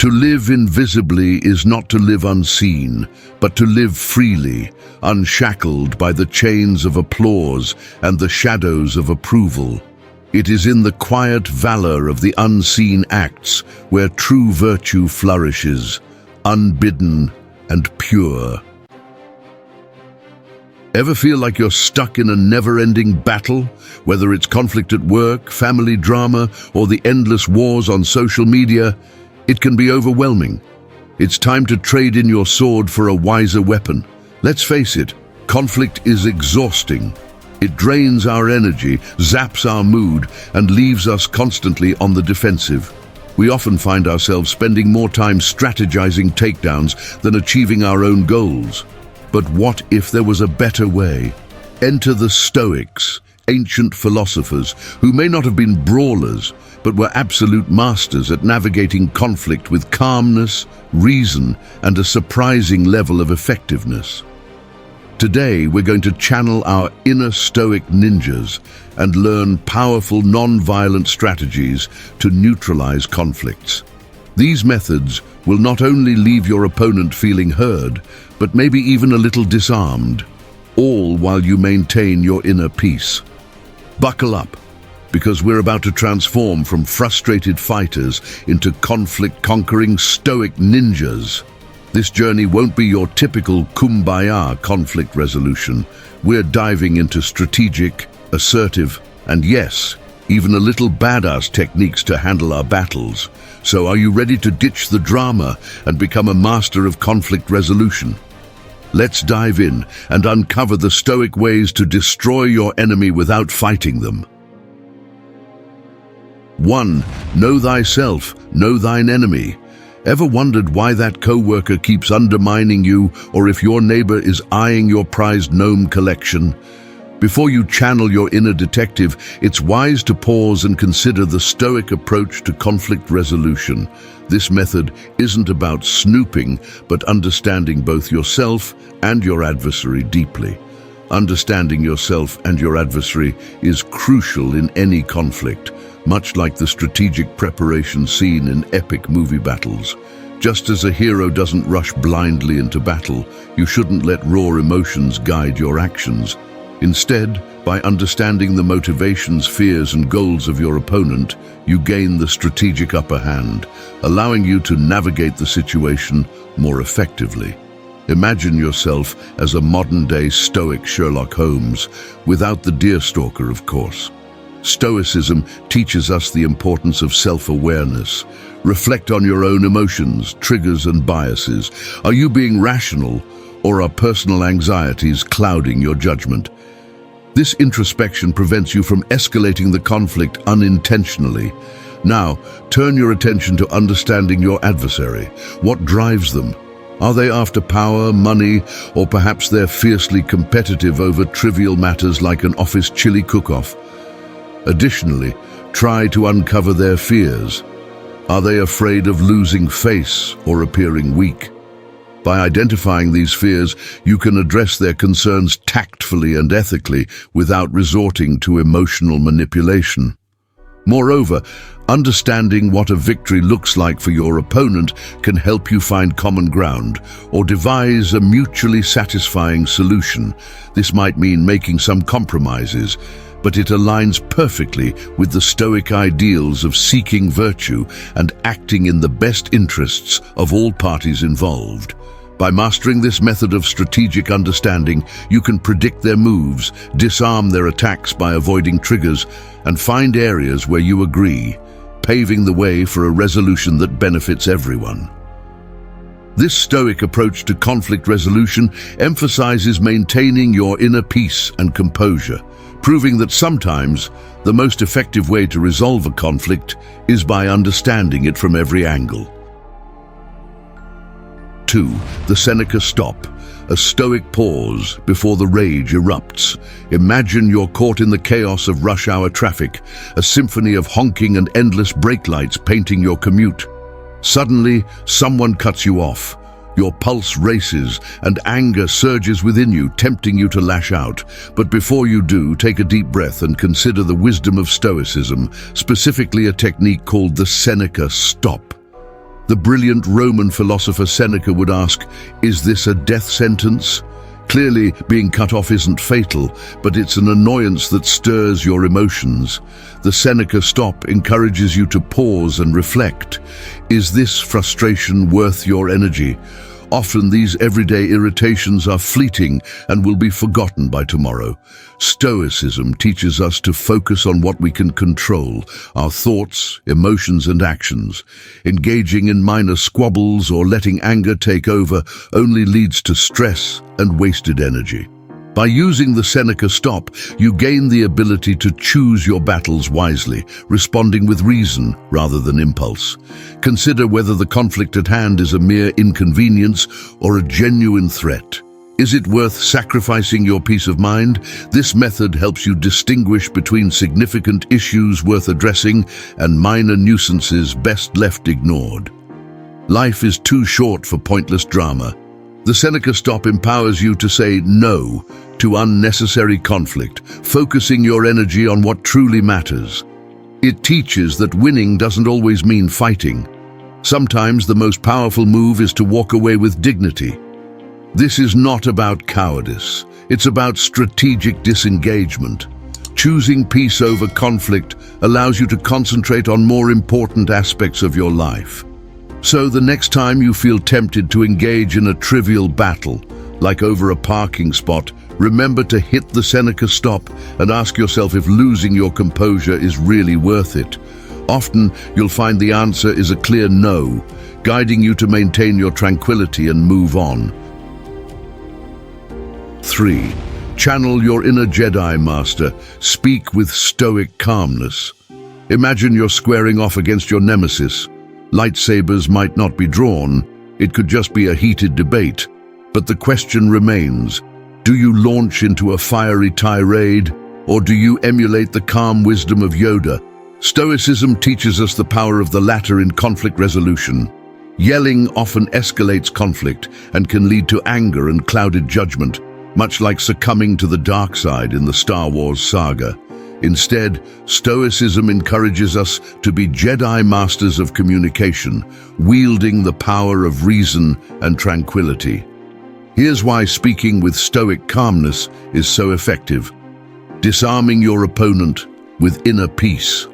To live invisibly is not to live unseen, but to live freely, unshackled by the chains of applause and the shadows of approval. It is in the quiet valor of the unseen acts where true virtue flourishes, unbidden and pure. Ever feel like you're stuck in a never-ending battle? Whether it's conflict at work, family drama, or the endless wars on social media, it can be overwhelming. It's time to trade in your sword for a wiser weapon. Let's face it, conflict is exhausting. It drains our energy, zaps our mood, and leaves us constantly on the defensive. We often find ourselves spending more time strategizing takedowns than achieving our own goals. But what if there was a better way? Enter the Stoics, ancient philosophers who may not have been brawlers, but were absolute masters at navigating conflict with calmness, reason, and a surprising level of effectiveness. Today, we're going to channel our inner Stoic ninjas and learn powerful non-violent strategies to neutralize conflicts. These methods will not only leave your opponent feeling heard, but maybe even a little disarmed, all while you maintain your inner peace. Buckle up, because we're about to transform from frustrated fighters into conflict-conquering Stoic ninjas. This journey won't be your typical kumbaya conflict resolution. We're diving into strategic, assertive, and yes, even a little badass techniques to handle our battles. So are you ready to ditch the drama and become a master of conflict resolution? Let's dive in and uncover the Stoic ways to destroy your enemy without fighting them. 1. Know thyself, know thine enemy. Ever wondered why that coworker keeps undermining you, or if your neighbor is eyeing your prized gnome collection? Before you channel your inner detective, it's wise to pause and consider the Stoic approach to conflict resolution. This method isn't about snooping, but understanding both yourself and your adversary deeply. Understanding yourself and your adversary is crucial in any conflict, much like the strategic preparation seen in epic movie battles. Just as a hero doesn't rush blindly into battle, you shouldn't let raw emotions guide your actions. Instead, by understanding the motivations, fears, and goals of your opponent, you gain the strategic upper hand, allowing you to navigate the situation more effectively. Imagine yourself as a modern-day Stoic Sherlock Holmes, without the deerstalker, of course. Stoicism teaches us the importance of self-awareness. Reflect on your own emotions, triggers, and biases. Are you being rational, or are personal anxieties clouding your judgment? This introspection prevents you from escalating the conflict unintentionally. Now, turn your attention to understanding your adversary. What drives them? Are they after power, money, or perhaps they're fiercely competitive over trivial matters like an office chili cook-off? Additionally, try to uncover their fears. Are they afraid of losing face or appearing weak? By identifying these fears, you can address their concerns tactfully and ethically without resorting to emotional manipulation. Moreover, understanding what a victory looks like for your opponent can help you find common ground or devise a mutually satisfying solution. This might mean making some compromises, but it aligns perfectly with the Stoic ideals of seeking virtue and acting in the best interests of all parties involved. By mastering this method of strategic understanding, you can predict their moves, disarm their attacks by avoiding triggers, and find areas where you agree, paving the way for a resolution that benefits everyone. This Stoic approach to conflict resolution emphasizes maintaining your inner peace and composure, proving that sometimes the most effective way to resolve a conflict is by understanding it from every angle. 2. The Seneca stop, a Stoic pause before the rage erupts. Imagine you're caught in the chaos of rush hour traffic, a symphony of honking and endless brake lights painting your commute. Suddenly, someone cuts you off. Your pulse races and anger surges within you, tempting you to lash out. But before you do, take a deep breath and consider the wisdom of Stoicism, specifically a technique called the Seneca stop. The brilliant Roman philosopher Seneca would ask, is this a death sentence? Clearly, being cut off isn't fatal, but it's an annoyance that stirs your emotions. The Seneca stop encourages you to pause and reflect. Is this frustration worth your energy? Often these everyday irritations are fleeting and will be forgotten by tomorrow. Stoicism teaches us to focus on what we can control, our thoughts, emotions and actions. Engaging in minor squabbles or letting anger take over only leads to stress and wasted energy. By using the Seneca stop, you gain the ability to choose your battles wisely, responding with reason rather than impulse. Consider whether the conflict at hand is a mere inconvenience or a genuine threat. Is it worth sacrificing your peace of mind? This method helps you distinguish between significant issues worth addressing and minor nuisances best left ignored. Life is too short for pointless drama. The Seneca stop empowers you to say no to unnecessary conflict, focusing your energy on what truly matters. It teaches that winning doesn't always mean fighting. Sometimes the most powerful move is to walk away with dignity. This is not about cowardice. It's about strategic disengagement. Choosing peace over conflict allows you to concentrate on more important aspects of your life. So the next time you feel tempted to engage in a trivial battle, like over a parking spot, remember to hit the Seneca stop and ask yourself if losing your composure is really worth it. Often, you'll find the answer is a clear no, guiding you to maintain your tranquility and move on. 3. Channel your inner Jedi master. Speak with stoic calmness. Imagine you're squaring off against your nemesis. Lightsabers might not be drawn, it could just be a heated debate. But the question remains, do you launch into a fiery tirade, or do you emulate the calm wisdom of Yoda? Stoicism teaches us the power of the latter in conflict resolution. Yelling often escalates conflict and can lead to anger and clouded judgment, much like succumbing to the dark side in the Star Wars saga. Instead, Stoicism encourages us to be Jedi masters of communication, wielding the power of reason and tranquility. Here's why speaking with stoic calmness is so effective. Disarming your opponent with inner peace.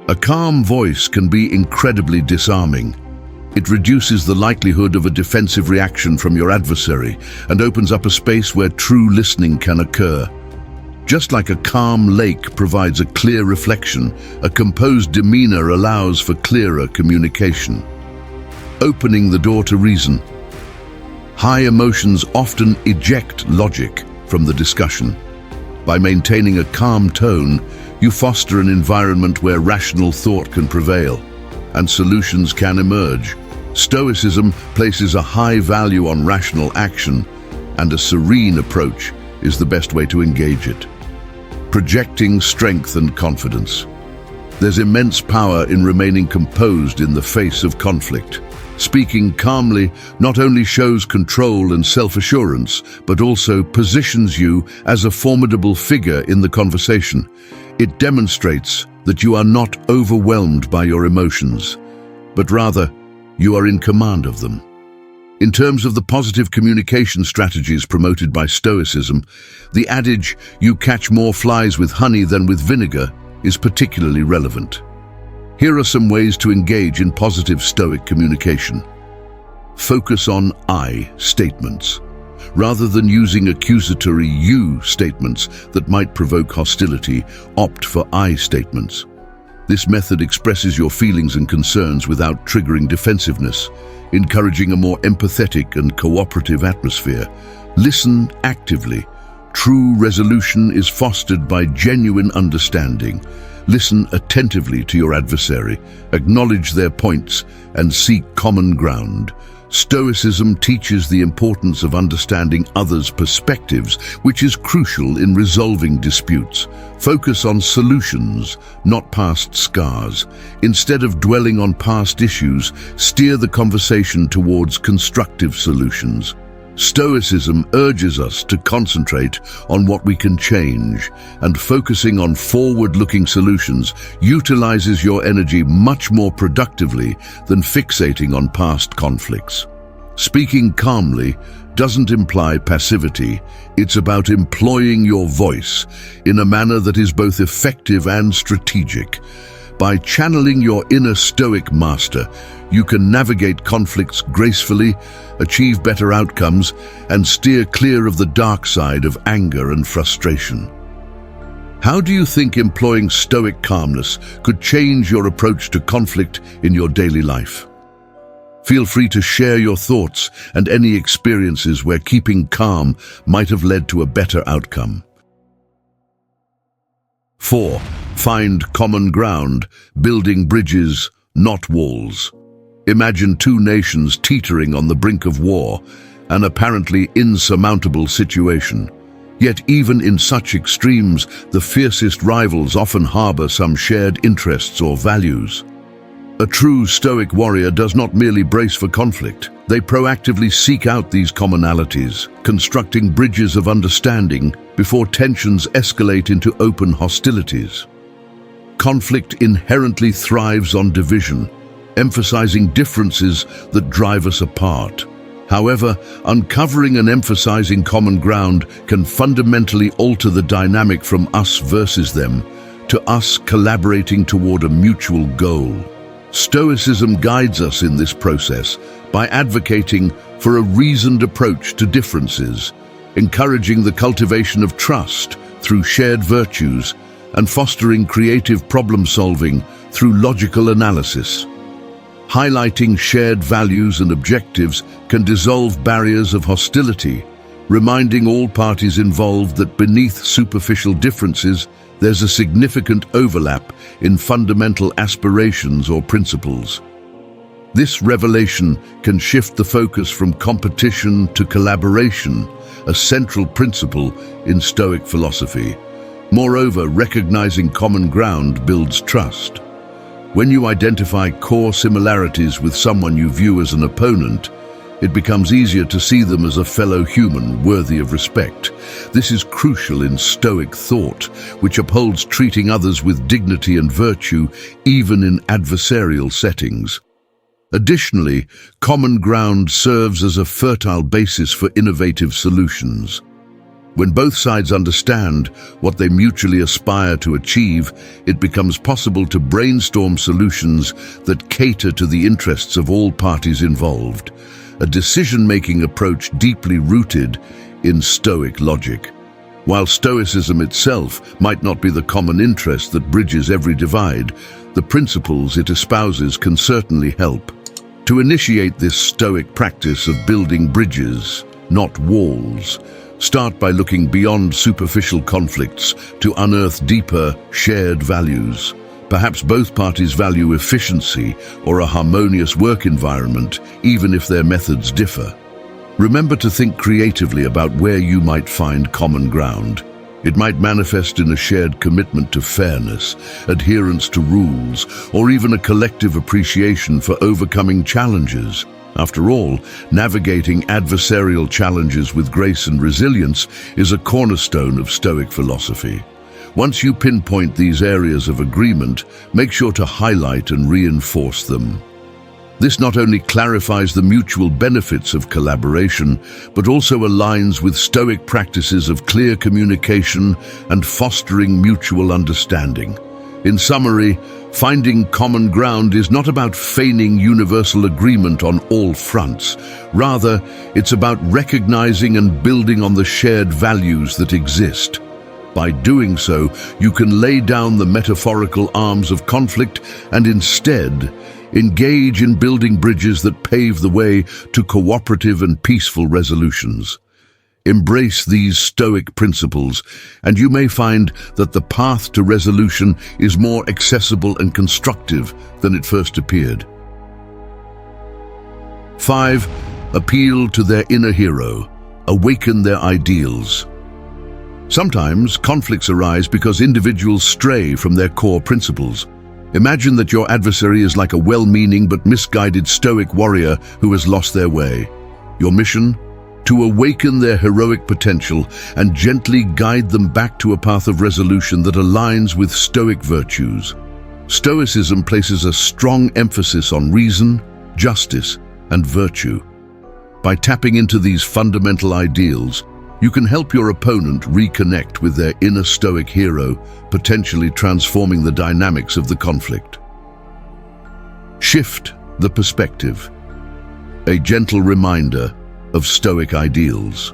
A calm voice can be incredibly disarming. It reduces the likelihood of a defensive reaction from your adversary and opens up a space where true listening can occur. Just like a calm lake provides a clear reflection, a composed demeanor allows for clearer communication. Opening the door to reason. High emotions often eject logic from the discussion. By maintaining a calm tone, you foster an environment where rational thought can prevail and solutions can emerge. Stoicism places a high value on rational action, and a serene approach is the best way to engage it. Projecting strength and confidence. There's immense power in remaining composed in the face of conflict. Speaking calmly not only shows control and self-assurance, but also positions you as a formidable figure in the conversation. It demonstrates that you are not overwhelmed by your emotions, but rather you are in command of them. In terms of the positive communication strategies promoted by Stoicism, the adage, "You catch more flies with honey than with vinegar," is particularly relevant. Here are some ways to engage in positive Stoic communication. Focus on I statements. Rather than using accusatory you statements that might provoke hostility, opt for I statements. This method expresses your feelings and concerns without triggering defensiveness, encouraging a more empathetic and cooperative atmosphere. Listen actively. True resolution is fostered by genuine understanding. Listen attentively to your adversary, acknowledge their points, and seek common ground. Stoicism teaches the importance of understanding others' perspectives, which is crucial in resolving disputes. Focus on solutions, not past scars. Instead of dwelling on past issues, steer the conversation towards constructive solutions. Stoicism urges us to concentrate on what we can change, and focusing on forward-looking solutions utilizes your energy much more productively than fixating on past conflicts. Speaking calmly doesn't imply passivity. It's about employing your voice in a manner that is both effective and strategic. By channeling your inner Stoic master, you can navigate conflicts gracefully, achieve better outcomes, and steer clear of the dark side of anger and frustration. How do you think employing Stoic calmness could change your approach to conflict in your daily life? Feel free to share your thoughts and any experiences where keeping calm might have led to a better outcome. 4. Find common ground, building bridges, not walls. Imagine two nations teetering on the brink of war, an apparently insurmountable situation. Yet even in such extremes, the fiercest rivals often harbor some shared interests or values. A true Stoic warrior does not merely brace for conflict. They proactively seek out these commonalities, constructing bridges of understanding before tensions escalate into open hostilities. Conflict inherently thrives on division, emphasizing differences that drive us apart. However, uncovering and emphasizing common ground can fundamentally alter the dynamic from us versus them to us collaborating toward a mutual goal. Stoicism guides us in this process by advocating for a reasoned approach to differences, encouraging the cultivation of trust through shared virtues, and fostering creative problem-solving through logical analysis. Highlighting shared values and objectives can dissolve barriers of hostility, reminding all parties involved that beneath superficial differences, there's a significant overlap in fundamental aspirations or principles. This revelation can shift the focus from competition to collaboration, a central principle in Stoic philosophy. Moreover, recognizing common ground builds trust. When you identify core similarities with someone you view as an opponent, it becomes easier to see them as a fellow human worthy of respect. This is crucial in Stoic thought, which upholds treating others with dignity and virtue, even in adversarial settings. Additionally, common ground serves as a fertile basis for innovative solutions. When both sides understand what they mutually aspire to achieve, it becomes possible to brainstorm solutions that cater to the interests of all parties involved, a decision-making approach deeply rooted in Stoic logic. While Stoicism itself might not be the common interest that bridges every divide, the principles it espouses can certainly help. To initiate this Stoic practice of building bridges, not walls, start by looking beyond superficial conflicts to unearth deeper, shared values. Perhaps both parties value efficiency or a harmonious work environment, even if their methods differ. Remember to think creatively about where you might find common ground. It might manifest in a shared commitment to fairness, adherence to rules, or even a collective appreciation for overcoming challenges. After all, navigating adversarial challenges with grace and resilience is a cornerstone of Stoic philosophy. Once you pinpoint these areas of agreement, make sure to highlight and reinforce them. This not only clarifies the mutual benefits of collaboration, but also aligns with Stoic practices of clear communication and fostering mutual understanding. In summary, finding common ground is not about feigning universal agreement on all fronts. Rather, it's about recognizing and building on the shared values that exist. By doing so, you can lay down the metaphorical arms of conflict and instead engage in building bridges that pave the way to cooperative and peaceful resolutions. Embrace these Stoic principles, and you may find that the path to resolution is more accessible and constructive than it first appeared. 5. Appeal to their inner hero. Awaken their ideals. Sometimes conflicts arise because individuals stray from their core principles. Imagine that your adversary is like a well-meaning but misguided Stoic warrior who has lost their way. Your mission? to awaken their heroic potential and gently guide them back to a path of resolution that aligns with Stoic virtues. Stoicism places a strong emphasis on reason, justice, and virtue. By tapping into these fundamental ideals, you can help your opponent reconnect with their inner Stoic hero, potentially transforming the dynamics of the conflict. Shift the perspective. A gentle reminder of Stoic ideals.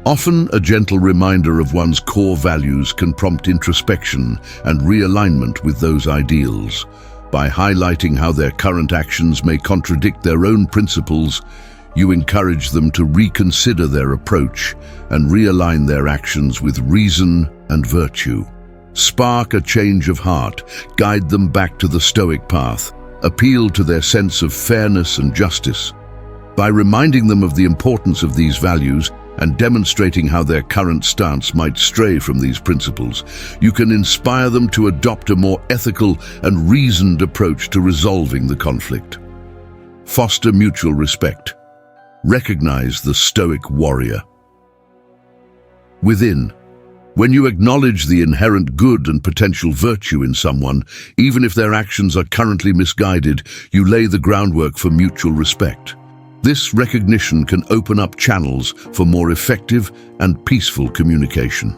Often, a gentle reminder of one's core values can prompt introspection and realignment with those ideals. By highlighting how their current actions may contradict their own principles, you encourage them to reconsider their approach and realign their actions with reason and virtue. Spark a change of heart, guide them back to the Stoic path, appeal to their sense of fairness and justice. By reminding them of the importance of these values and demonstrating how their current stance might stray from these principles, you can inspire them to adopt a more ethical and reasoned approach to resolving the conflict. Foster mutual respect. Recognize the Stoic warrior. Within, when you acknowledge the inherent good and potential virtue in someone, even if their actions are currently misguided, you lay the groundwork for mutual respect. This recognition can open up channels for more effective and peaceful communication.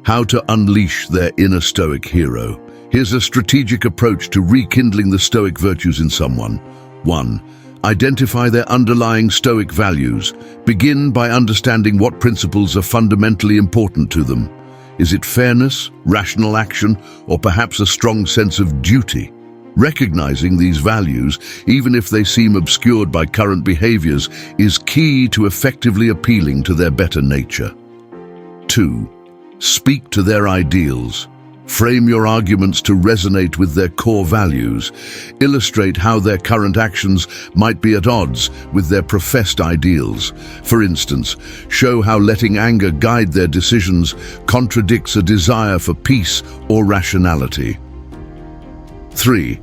How to unleash their inner Stoic hero. Here's a strategic approach to rekindling the Stoic virtues in someone. 1. Identify their underlying Stoic values. Begin by understanding what principles are fundamentally important to them. Is it fairness, rational action, or perhaps a strong sense of duty? Recognizing these values, even if they seem obscured by current behaviors, is key to effectively appealing to their better nature. 2. Speak to their ideals. Frame your arguments to resonate with their core values. Illustrate how their current actions might be at odds with their professed ideals. For instance, show how letting anger guide their decisions contradicts a desire for peace or rationality. 3.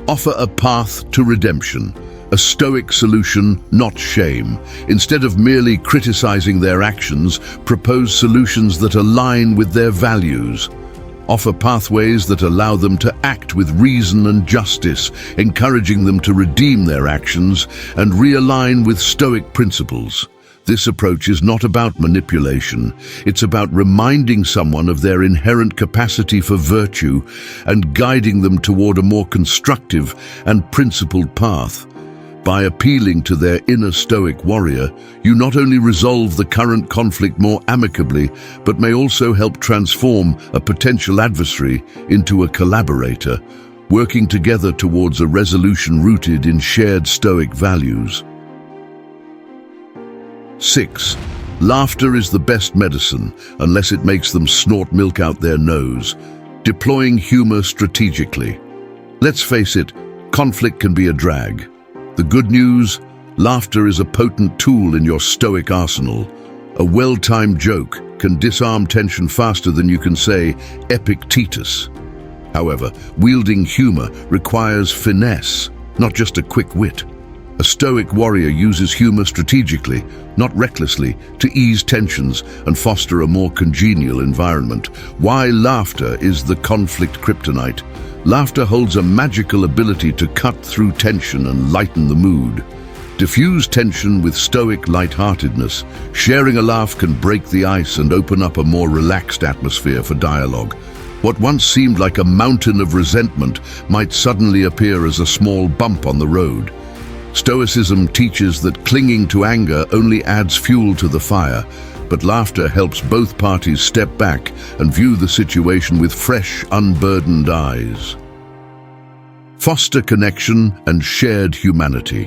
Offer a path to redemption. A Stoic solution, not shame. Instead of merely criticizing their actions, propose solutions that align with their values. Offer pathways that allow them to act with reason and justice, encouraging them to redeem their actions and realign with Stoic principles. This approach is not about manipulation. It's about reminding someone of their inherent capacity for virtue and guiding them toward a more constructive and principled path. By appealing to their inner Stoic warrior, you not only resolve the current conflict more amicably, but may also help transform a potential adversary into a collaborator, working together towards a resolution rooted in shared Stoic values. 6. Laughter is the best medicine, unless it makes them snort milk out their nose. Deploying humor strategically. Let's face it, conflict can be a drag. The good news, laughter is a potent tool in your Stoic arsenal. A well-timed joke can disarm tension faster than you can say Epictetus. However, wielding humor requires finesse, not just a quick wit. A Stoic warrior uses humor strategically, not recklessly, to ease tensions and foster a more congenial environment. Why laughter is the conflict kryptonite. Laughter holds a magical ability to cut through tension and lighten the mood. Diffuse tension with Stoic lightheartedness. Sharing a laugh can break the ice and open up a more relaxed atmosphere for dialogue. What once seemed like a mountain of resentment might suddenly appear as a small bump on the road. Stoicism teaches that clinging to anger only adds fuel to the fire, but laughter helps both parties step back and view the situation with fresh, unburdened eyes. Foster connection and shared humanity.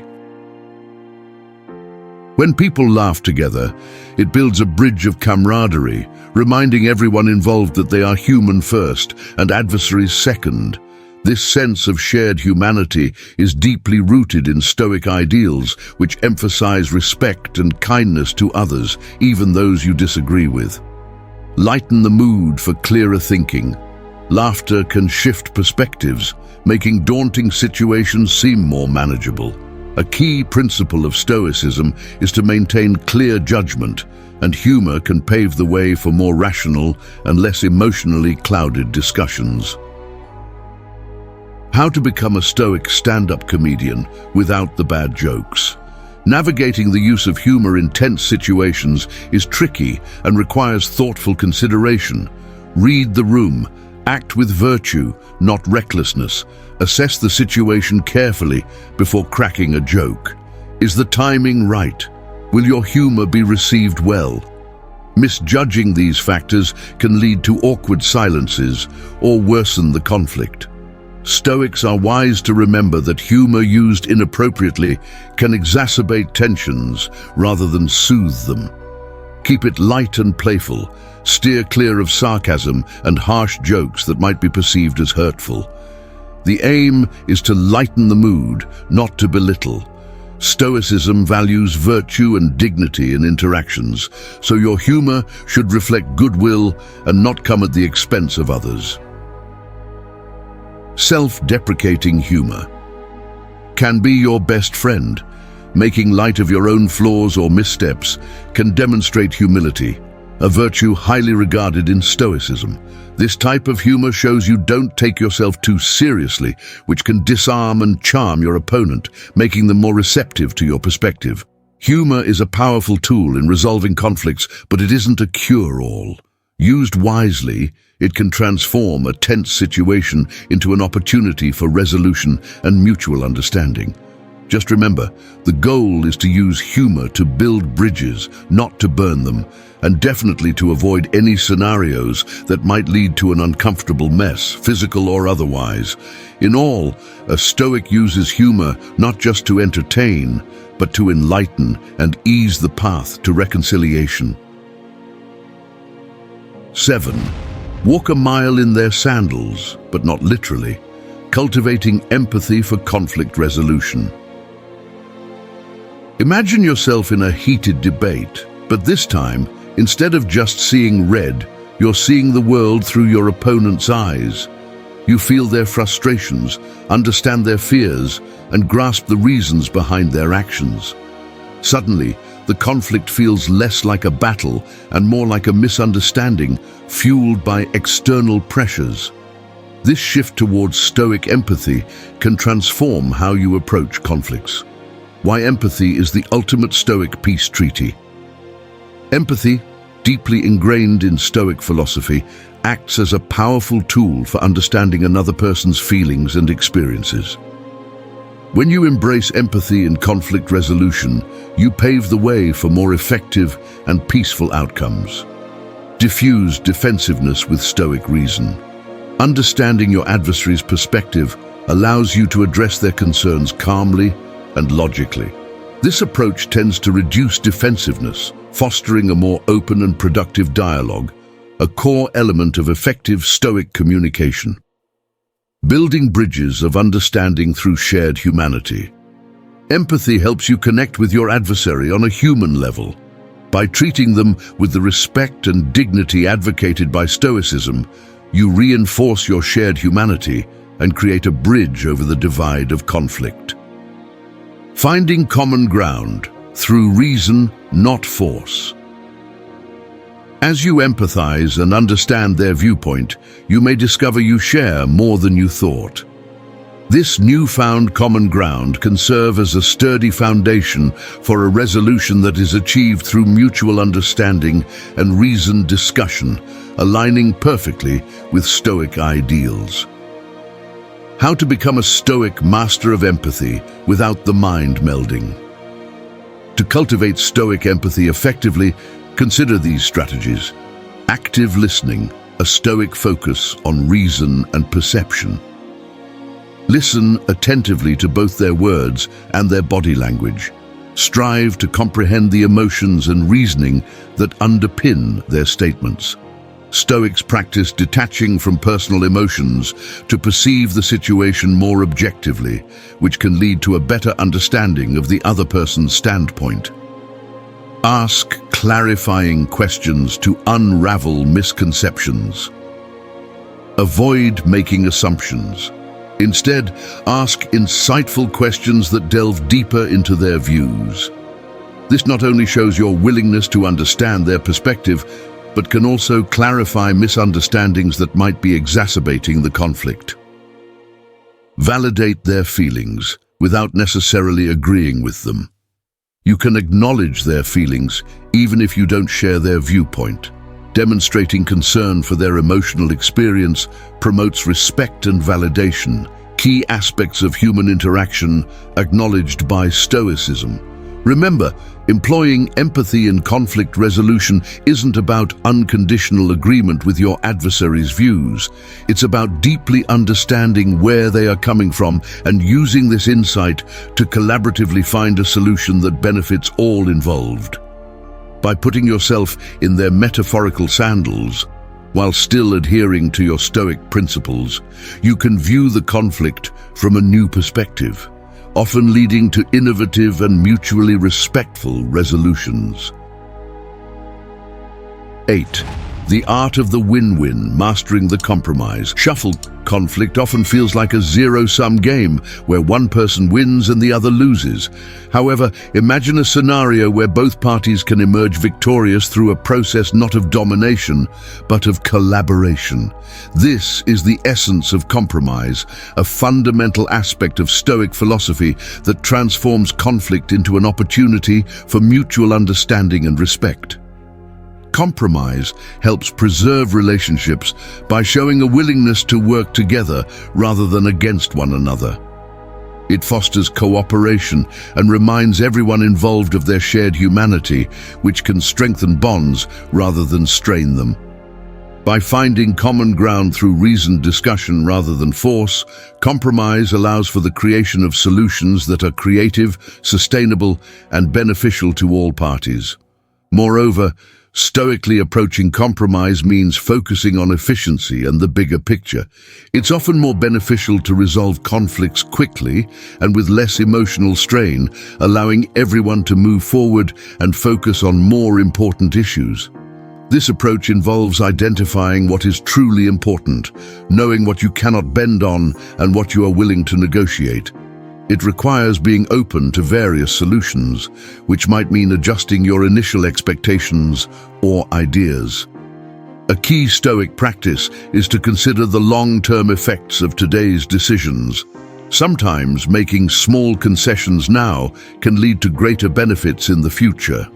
When people laugh together, it builds a bridge of camaraderie, reminding everyone involved that they are human first and adversaries second. This sense of shared humanity is deeply rooted in Stoic ideals, which emphasize respect and kindness to others, even those you disagree with. Lighten the mood for clearer thinking. Laughter can shift perspectives, making daunting situations seem more manageable. A key principle of Stoicism is to maintain clear judgment, and humor can pave the way for more rational and less emotionally clouded discussions. How to become a Stoic stand-up comedian without the bad jokes. Navigating the use of humor in tense situations is tricky and requires thoughtful consideration. Read the room, act with virtue, not recklessness. Assess the situation carefully before cracking a joke. Is the timing right? Will your humor be received well? Misjudging these factors can lead to awkward silences or worsen the conflict. Stoics are wise to remember that humor used inappropriately can exacerbate tensions rather than soothe them. Keep it light and playful. Steer clear of sarcasm and harsh jokes that might be perceived as hurtful. The aim is to lighten the mood, not to belittle. Stoicism values virtue and dignity in interactions, so your humor should reflect goodwill and not come at the expense of others. Self-deprecating humor can be your best friend. Making light of your own flaws or missteps can demonstrate humility, a virtue highly regarded in Stoicism. This type of humor shows you don't take yourself too seriously, which can disarm and charm your opponent, making them more receptive to your perspective. Humor is a powerful tool in resolving conflicts, but it isn't a cure-all. Used wisely, it can transform a tense situation into an opportunity for resolution and mutual understanding. Just remember, the goal is to use humor to build bridges, not to burn them, and definitely to avoid any scenarios that might lead to an uncomfortable mess, physical or otherwise. In all, a Stoic uses humor not just to entertain, but to enlighten and ease the path to reconciliation. 7. Walk a mile in their sandals, but not literally. Cultivating empathy for conflict resolution. Imagine yourself in a heated debate, but this time, instead of just seeing red, you're seeing the world through your opponent's eyes. You feel their frustrations, understand their fears, and grasp the reasons behind their actions. Suddenly, the conflict feels less like a battle and more like a misunderstanding fueled by external pressures. This shift towards Stoic empathy can transform how you approach conflicts. Why empathy is the ultimate Stoic peace treaty. Empathy, deeply ingrained in Stoic philosophy, acts as a powerful tool for understanding another person's feelings and experiences. When you embrace empathy in conflict resolution, you pave the way for more effective and peaceful outcomes. Diffuse defensiveness with Stoic reason. Understanding your adversary's perspective allows you to address their concerns calmly and logically. This approach tends to reduce defensiveness, fostering a more open and productive dialogue, a core element of effective Stoic communication. Building bridges of understanding through shared humanity. Empathy helps you connect with your adversary on a human level. By treating them with the respect and dignity advocated by Stoicism, you reinforce your shared humanity and create a bridge over the divide of conflict. Finding common ground through reason, not force. As you empathize and understand their viewpoint, you may discover you share more than you thought. This newfound common ground can serve as a sturdy foundation for a resolution that is achieved through mutual understanding and reasoned discussion, aligning perfectly with Stoic ideals. How to become a Stoic master of empathy without the mind melding. To cultivate Stoic empathy effectively, consider these strategies. Active listening, a Stoic focus on reason and perception. Listen attentively to both their words and their body language. Strive to comprehend the emotions and reasoning that underpin their statements. Stoics practice detaching from personal emotions to perceive the situation more objectively, which can lead to a better understanding of the other person's standpoint. Ask clarifying questions to unravel misconceptions. Avoid making assumptions. Instead, ask insightful questions that delve deeper into their views. This not only shows your willingness to understand their perspective, but can also clarify misunderstandings that might be exacerbating the conflict. Validate their feelings without necessarily agreeing with them. You can acknowledge their feelings even if you don't share their viewpoint. Demonstrating concern for their emotional experience promotes respect and validation, key aspects of human interaction acknowledged by Stoicism. Remember, employing empathy in conflict resolution isn't about unconditional agreement with your adversary's views. It's about deeply understanding where they are coming from and using this insight to collaboratively find a solution that benefits all involved. By putting yourself in their metaphorical sandals, while still adhering to your Stoic principles, you can view the conflict from a new perspective, often leading to innovative and mutually respectful resolutions. 8. The art of the win-win, mastering the compromise. Shuffle conflict often feels like a zero-sum game where one person wins and the other loses. However, imagine a scenario where both parties can emerge victorious through a process not of domination, but of collaboration. This is the essence of compromise, a fundamental aspect of Stoic philosophy that transforms conflict into an opportunity for mutual understanding and respect. Compromise helps preserve relationships by showing a willingness to work together rather than against one another. It fosters cooperation and reminds everyone involved of their shared humanity, which can strengthen bonds rather than strain them. By finding common ground through reasoned discussion rather than force, compromise allows for the creation of solutions that are creative, sustainable, and beneficial to all parties. Moreover, stoically approaching compromise means focusing on efficiency and the bigger picture. It's often more beneficial to resolve conflicts quickly and with less emotional strain, allowing everyone to move forward and focus on more important issues. This approach involves identifying what is truly important, knowing what you cannot bend on and what you are willing to negotiate. It requires being open to various solutions, which might mean adjusting your initial expectations or ideas. A key Stoic practice is to consider the long-term effects of today's decisions. Sometimes making small concessions now can lead to greater benefits in the future.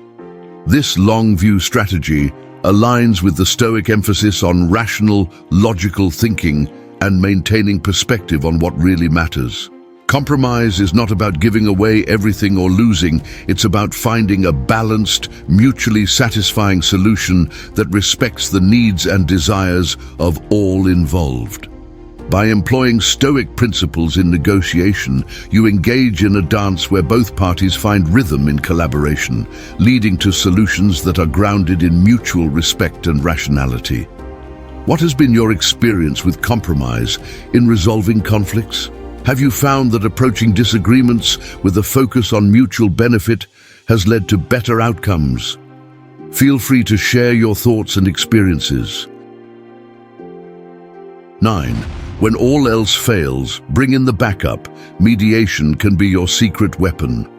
This long-view strategy aligns with the Stoic emphasis on rational, logical thinking and maintaining perspective on what really matters. Compromise is not about giving away everything or losing. It's about finding a balanced, mutually satisfying solution that respects the needs and desires of all involved. By employing Stoic principles in negotiation, you engage in a dance where both parties find rhythm in collaboration, leading to solutions that are grounded in mutual respect and rationality. What has been your experience with compromise in resolving conflicts? Have you found that approaching disagreements with a focus on mutual benefit has led to better outcomes? Feel free to share your thoughts and experiences. 9. When all else fails, bring in the backup. Mediation can be your secret weapon.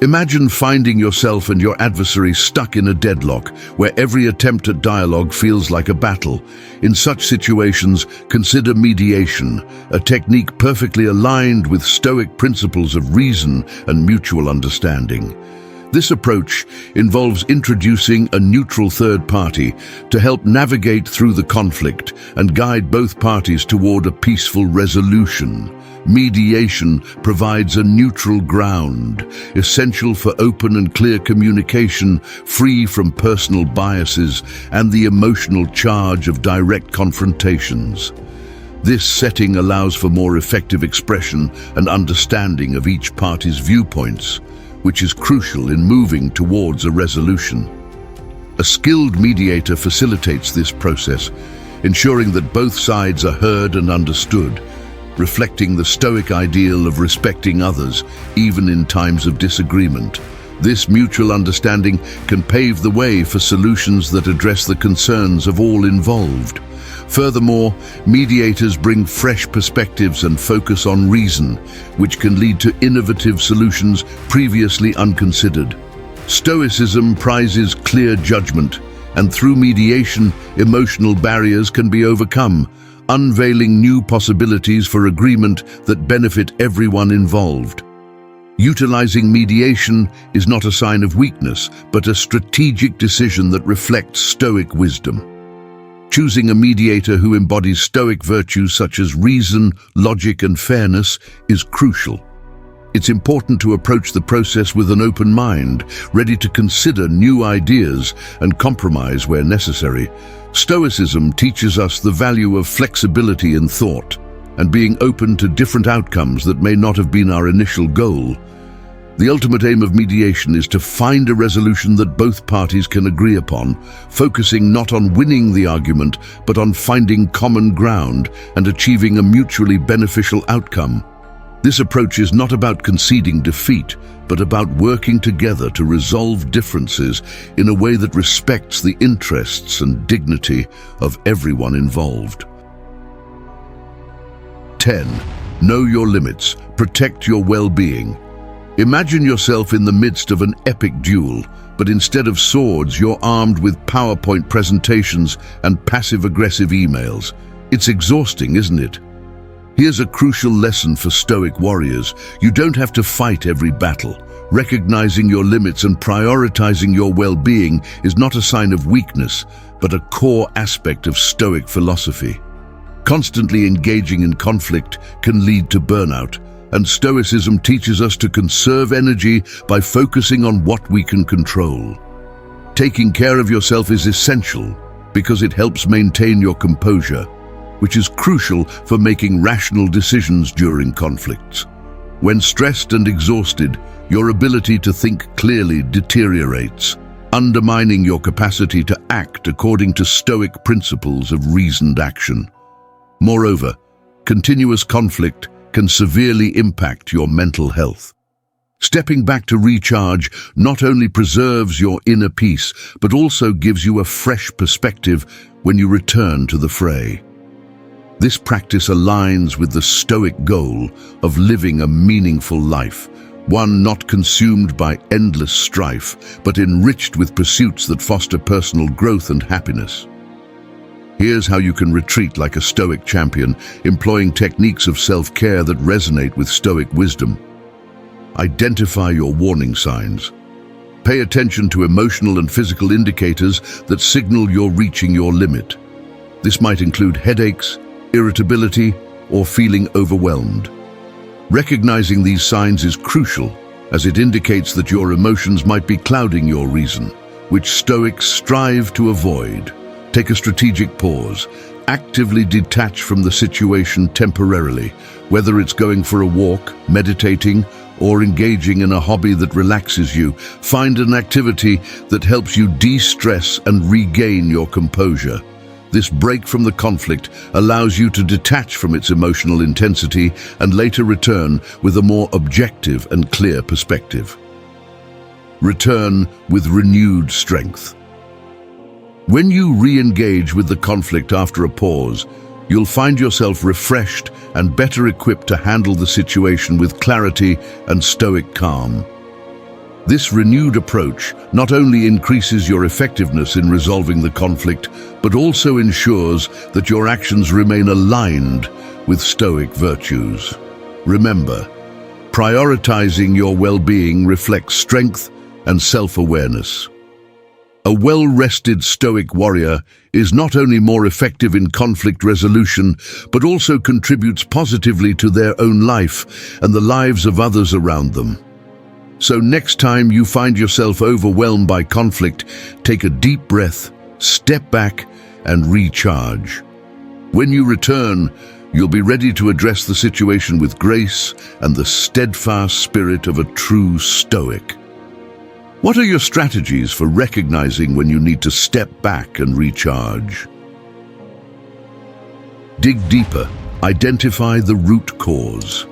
Imagine finding yourself and your adversary stuck in a deadlock where every attempt at dialogue feels like a battle. In such situations, consider mediation, a technique perfectly aligned with Stoic principles of reason and mutual understanding. This approach involves introducing a neutral third party to help navigate through the conflict and guide both parties toward a peaceful resolution. Mediation provides a neutral ground, essential for open and clear communication, free from personal biases and the emotional charge of direct confrontations. This setting allows for more effective expression and understanding of each party's viewpoints, which is crucial in moving towards a resolution. A skilled mediator facilitates this process, ensuring that both sides are heard and understood, reflecting the Stoic ideal of respecting others, even in times of disagreement. This mutual understanding can pave the way for solutions that address the concerns of all involved. Furthermore, mediators bring fresh perspectives and focus on reason, which can lead to innovative solutions previously unconsidered. Stoicism prizes clear judgment, and through mediation, emotional barriers can be overcome, unveiling new possibilities for agreement that benefit everyone involved. Utilizing mediation is not a sign of weakness, but a strategic decision that reflects Stoic wisdom. Choosing a mediator who embodies Stoic virtues such as reason, logic, and fairness is crucial. It's important to approach the process with an open mind, ready to consider new ideas and compromise where necessary. Stoicism teaches us the value of flexibility in thought and being open to different outcomes that may not have been our initial goal. The ultimate aim of mediation is to find a resolution that both parties can agree upon, focusing not on winning the argument, but on finding common ground and achieving a mutually beneficial outcome. This approach is not about conceding defeat, but about working together to resolve differences in a way that respects the interests and dignity of everyone involved. 10. Know your limits. Protect your well-being. Imagine yourself in the midst of an epic duel, but instead of swords, you're armed with PowerPoint presentations and passive-aggressive emails. It's exhausting, isn't it? Here's a crucial lesson for Stoic warriors. You don't have to fight every battle. Recognizing your limits and prioritizing your well-being is not a sign of weakness, but a core aspect of Stoic philosophy. Constantly engaging in conflict can lead to burnout, and Stoicism teaches us to conserve energy by focusing on what we can control. Taking care of yourself is essential because it helps maintain your composure, which is crucial for making rational decisions during conflicts. When stressed and exhausted, your ability to think clearly deteriorates, undermining your capacity to act according to Stoic principles of reasoned action. Moreover, continuous conflict can severely impact your mental health. Stepping back to recharge not only preserves your inner peace, but also gives you a fresh perspective when you return to the fray. This practice aligns with the Stoic goal of living a meaningful life, one not consumed by endless strife, but enriched with pursuits that foster personal growth and happiness. Here's how you can retreat like a Stoic champion, employing techniques of self-care that resonate with Stoic wisdom. Identify your warning signs. Pay attention to emotional and physical indicators that signal you're reaching your limit. This might include headaches, irritability, or feeling overwhelmed. Recognizing these signs is crucial, as it indicates that your emotions might be clouding your reason, which Stoics strive to avoid. Take a strategic pause. Actively detach from the situation temporarily, whether it's going for a walk, meditating, or engaging in a hobby that relaxes you. Find an activity that helps you de-stress and regain your composure. This break from the conflict allows you to detach from its emotional intensity and later return with a more objective and clear perspective. Return with renewed strength. When you re-engage with the conflict after a pause, you'll find yourself refreshed and better equipped to handle the situation with clarity and Stoic calm. This renewed approach not only increases your effectiveness in resolving the conflict, but also ensures that your actions remain aligned with Stoic virtues. Remember, prioritizing your well-being reflects strength and self-awareness. A well-rested Stoic warrior is not only more effective in conflict resolution, but also contributes positively to their own life and the lives of others around them. So next time you find yourself overwhelmed by conflict, take a deep breath, step back, and recharge. When you return, you'll be ready to address the situation with grace and the steadfast spirit of a true Stoic. What are your strategies for recognizing when you need to step back and recharge? Dig deeper. Identify the root cause.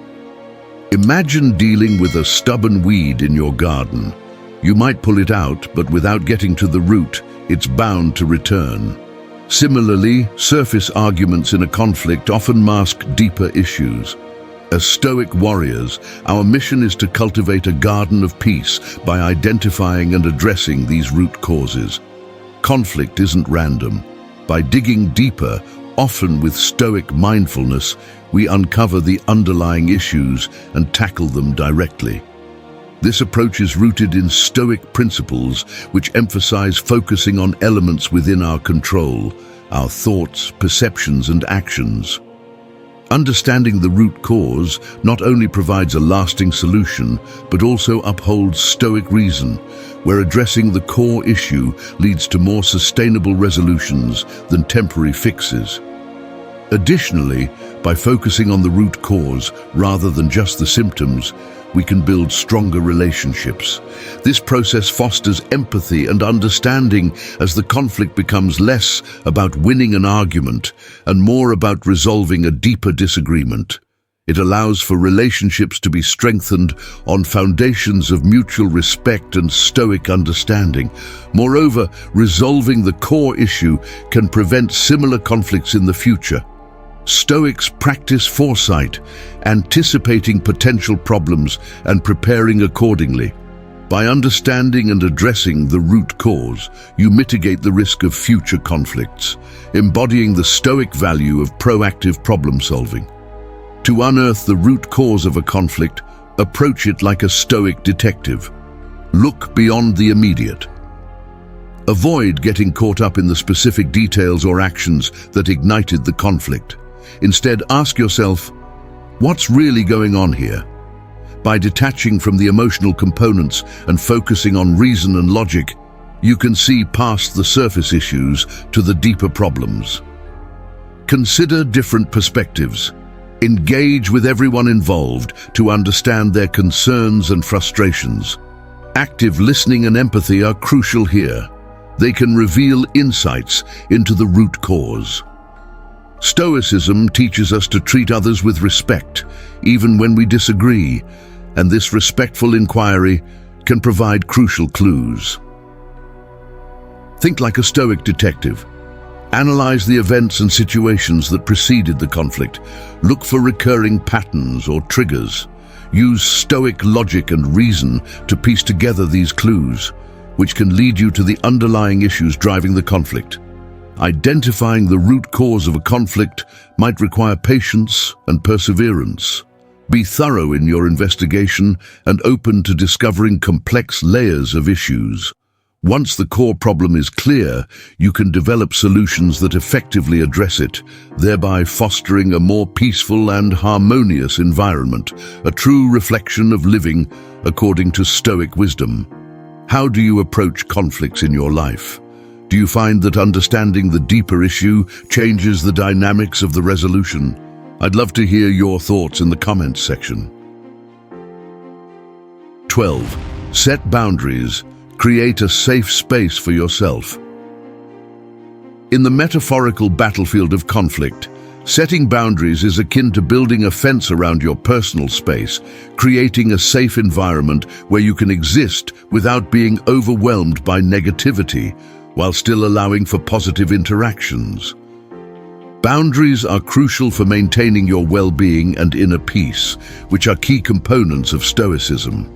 Imagine dealing with a stubborn weed in your garden. You might pull it out, but without getting to the root, it's bound to return. Similarly, surface arguments in a conflict often mask deeper issues. As Stoic warriors, our mission is to cultivate a garden of peace by identifying and addressing these root causes. Conflict isn't random. By digging deeper, often with Stoic mindfulness, we uncover the underlying issues and tackle them directly. This approach is rooted in Stoic principles, which emphasize focusing on elements within our control, our thoughts, perceptions, and actions. Understanding the root cause not only provides a lasting solution, but also upholds Stoic reason, where addressing the core issue leads to more sustainable resolutions than temporary fixes. Additionally, by focusing on the root cause rather than just the symptoms, we can build stronger relationships. This process fosters empathy and understanding as the conflict becomes less about winning an argument and more about resolving a deeper disagreement. It allows for relationships to be strengthened on foundations of mutual respect and Stoic understanding. Moreover, resolving the core issue can prevent similar conflicts in the future. Stoics practice foresight, anticipating potential problems and preparing accordingly. By understanding and addressing the root cause, you mitigate the risk of future conflicts, embodying the Stoic value of proactive problem solving. To unearth the root cause of a conflict, approach it like a Stoic detective. Look beyond the immediate. Avoid getting caught up in the specific details or actions that ignited the conflict. Instead, ask yourself, what's really going on here? By detaching from the emotional components and focusing on reason and logic, you can see past the surface issues to the deeper problems. Consider different perspectives. Engage with everyone involved to understand their concerns and frustrations. Active listening and empathy are crucial here. They can reveal insights into the root cause. Stoicism teaches us to treat others with respect, even when we disagree, and this respectful inquiry can provide crucial clues. Think like a Stoic detective. Analyze the events and situations that preceded the conflict. Look for recurring patterns or triggers. Use Stoic logic and reason to piece together these clues, which can lead you to the underlying issues driving the conflict. Identifying the root cause of a conflict might require patience and perseverance. Be thorough in your investigation and open to discovering complex layers of issues. Once the core problem is clear, you can develop solutions that effectively address it, thereby fostering a more peaceful and harmonious environment, a true reflection of living according to Stoic wisdom. How do you approach conflicts in your life? Do you find that understanding the deeper issue changes the dynamics of the resolution? I'd love to hear your thoughts in the comments section. 12. Set boundaries. Create a safe space for yourself. In the metaphorical battlefield of conflict, setting boundaries is akin to building a fence around your personal space, creating a safe environment where you can exist without being overwhelmed by negativity, while still allowing for positive interactions. Boundaries are crucial for maintaining your well-being and inner peace, which are key components of Stoicism.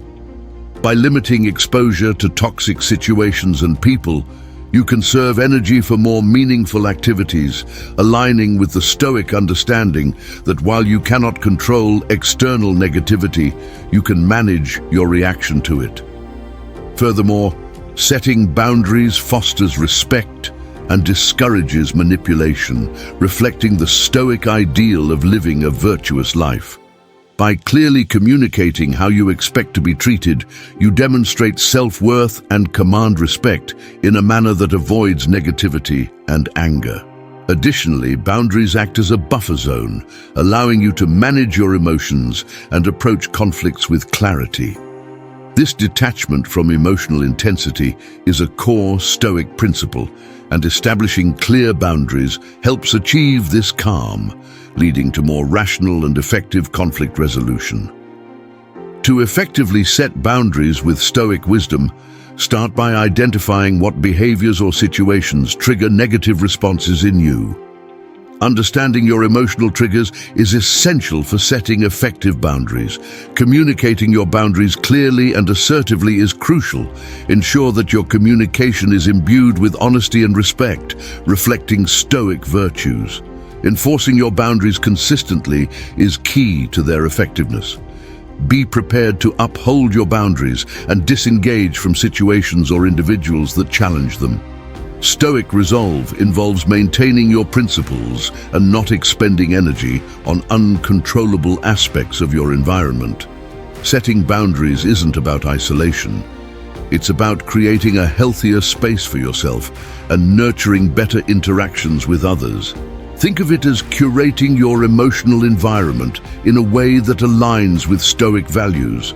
By limiting exposure to toxic situations and people, you conserve energy for more meaningful activities, aligning with the Stoic understanding that while you cannot control external negativity, you can manage your reaction to it. Furthermore, setting boundaries fosters respect and discourages manipulation, reflecting the Stoic ideal of living a virtuous life. By clearly communicating how you expect to be treated, you demonstrate self-worth and command respect in a manner that avoids negativity and anger. Additionally, boundaries act as a buffer zone, allowing you to manage your emotions and approach conflicts with clarity. This detachment from emotional intensity is a core Stoic principle, and establishing clear boundaries helps achieve this calm, leading to more rational and effective conflict resolution. To effectively set boundaries with Stoic wisdom, Start by identifying what behaviors or situations trigger negative responses in you. Understanding your emotional triggers is essential for setting effective boundaries. Communicating your boundaries clearly and assertively is crucial. Ensure that your communication is imbued with honesty and respect, reflecting Stoic virtues. Enforcing your boundaries consistently is key to their effectiveness. Be prepared to uphold your boundaries and disengage from situations or individuals that challenge them. Stoic resolve involves maintaining your principles and not expending energy on uncontrollable aspects of your environment. Setting boundaries isn't about isolation. It's about creating a healthier space for yourself and nurturing better interactions with others. Think of it as curating your emotional environment in a way that aligns with Stoic values.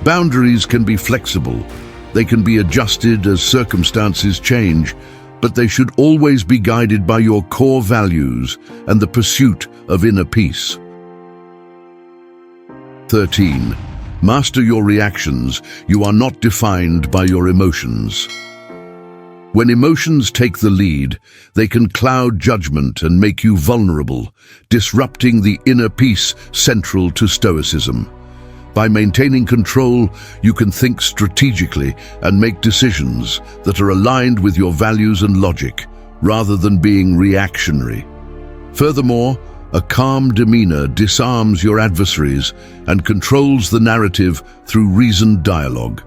Boundaries can be flexible. They can be adjusted as circumstances change, but they should always be guided by your core values and the pursuit of inner peace. 13. Master your reactions. You are not defined by your emotions. When emotions take the lead, they can cloud judgment and make you vulnerable, disrupting the inner peace central to Stoicism. By maintaining control, you can think strategically and make decisions that are aligned with your values and logic, rather than being reactionary. Furthermore, a calm demeanor disarms your adversaries and controls the narrative through reasoned dialogue,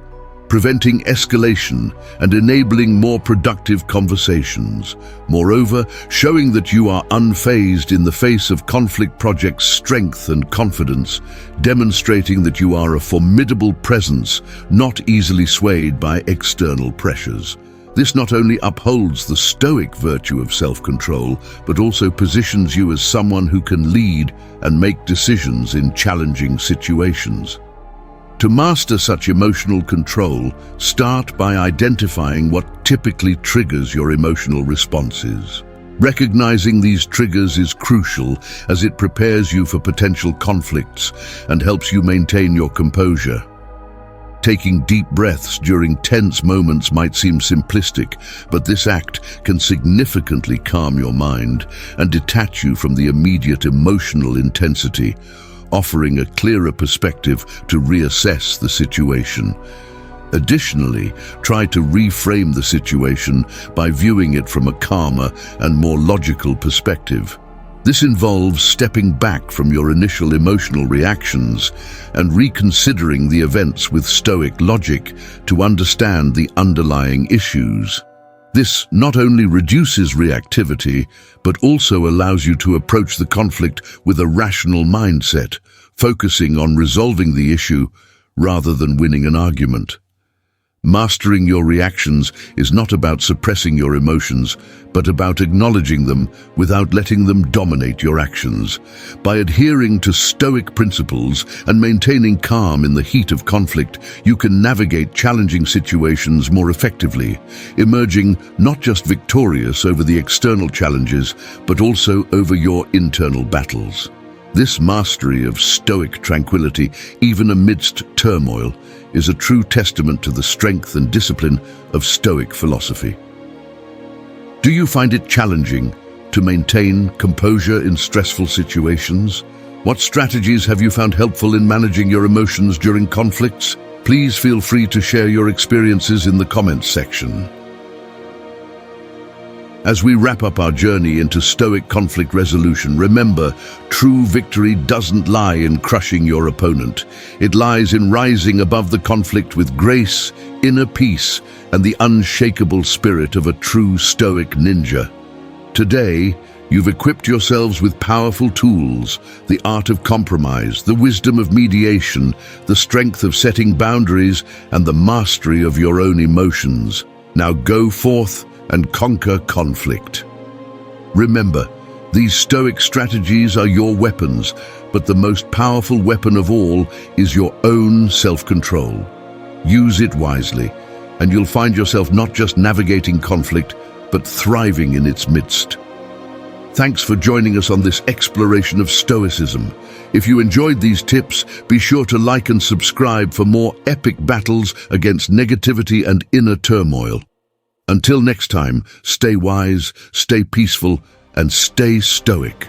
preventing escalation and enabling more productive conversations. Moreover, showing that you are unfazed in the face of conflict projects strength and confidence, demonstrating that you are a formidable presence, not easily swayed by external pressures. This not only upholds the Stoic virtue of self-control, but also positions you as someone who can lead and make decisions in challenging situations. To master such emotional control, start by identifying what typically triggers your emotional responses. Recognizing these triggers is crucial as it prepares you for potential conflicts and helps you maintain your composure. Taking deep breaths during tense moments might seem simplistic, but this act can significantly calm your mind and detach you from the immediate emotional intensity, offering a clearer perspective to reassess the situation. Additionally, try to reframe the situation by viewing it from a calmer and more logical perspective. This involves stepping back from your initial emotional reactions and reconsidering the events with Stoic logic to understand the underlying issues. This not only reduces reactivity, but also allows you to approach the conflict with a rational mindset, focusing on resolving the issue rather than winning an argument. Mastering your reactions is not about suppressing your emotions, but about acknowledging them without letting them dominate your actions. By adhering to Stoic principles and maintaining calm in the heat of conflict, you can navigate challenging situations more effectively, emerging not just victorious over the external challenges, but also over your internal battles. This mastery of Stoic tranquility, even amidst turmoil, is a true testament to the strength and discipline of Stoic philosophy. Do you find it challenging to maintain composure in stressful situations? What strategies have you found helpful in managing your emotions during conflicts? Please feel free to share your experiences in the comments section. As we wrap up our journey into Stoic conflict resolution, remember, true victory doesn't lie in crushing your opponent. It lies in rising above the conflict with grace, inner peace, and the unshakable spirit of a true Stoic ninja. Today, you've equipped yourselves with powerful tools: the art of compromise, the wisdom of mediation, the strength of setting boundaries, and the mastery of your own emotions. Now go forth and conquer conflict. Remember, these Stoic strategies are your weapons, but the most powerful weapon of all is your own self-control. Use it wisely, and you'll find yourself not just navigating conflict, but thriving in its midst. Thanks for joining us on this exploration of Stoicism. If you enjoyed these tips, be sure to like and subscribe for more epic battles against negativity and inner turmoil. Until next time, stay wise, stay peaceful, and stay stoic.